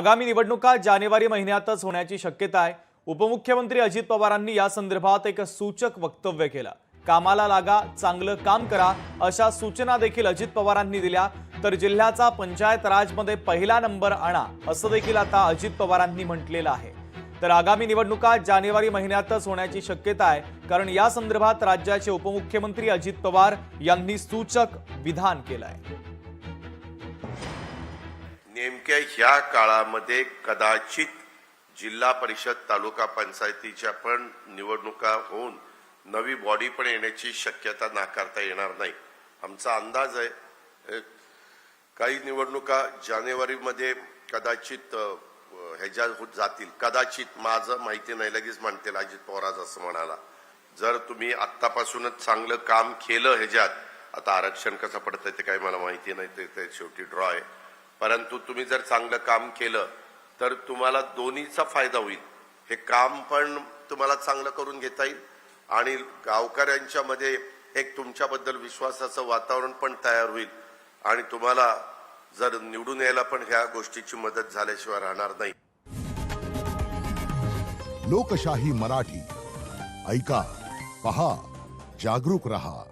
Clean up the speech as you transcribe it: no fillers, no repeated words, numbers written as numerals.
आगामी निवडणुका जानेवारी महिन्यातच होण्याची शक्यता आहे। उपमुख्यमंत्री अजित पवारांनी या संदर्भात एक सूचक वक्तव्य केलं। कामाला लागा, चांगलं काम करा अशा सूचना देखील अजित पवारांनी दिल्या। तर जिल्ह्याचा पंचायत राजमध्ये पहिला नंबर आणा असं देखील आता अजित पवारांनी म्हटलेलं आहे। तर आगामी निवडणुका जानेवारी महिन्यातच होण्याची शक्यता आहे, कारण या संदर्भात राज्याचे उपमुख्यमंत्री अजित पवार यांनी सूचक विधान केलं आहे। नेमक्या ह्या काळामध्ये कदाचित जिल्हा परिषद तालुका पंचायतीच्या पण निवडणुका होऊन नवी बॉडी पण येण्याची शक्यता नाकारता येणार नाही। आमचा अंदाज आहे काही निवडणुका जानेवारीमध्ये कदाचित ह्याच्या होत जातील। कदाचित माझं माहिती नाही, लगेच म्हणतील अजित पवार असं म्हणाला। जर तुम्ही आत्तापासूनच चांगलं काम केलं ह्याच्यात, आता आरक्षण कसं पडतंय ते काही मला माहिती नाही, ते शेवटी ड्रॉ आहे, परंतु तुम्ही जर चांगलं काम केलं तर तुम्हाला दोन्हीचा फायदा होईल। हे काम पण तुम्हाला चांगलं करून घेता येईल आणि गावकऱ्यांच्या मध्ये एक तुमच्याबद्दल विश्वासाचं वातावरण पण तयार होईल आणि तुम्हाला जर निवडून यायला पण ह्या गोष्टीची मदत झाल्याशिवाय राहणार नाही। लोकशाही मराठी ऐका, पहा, जागरूक रहा।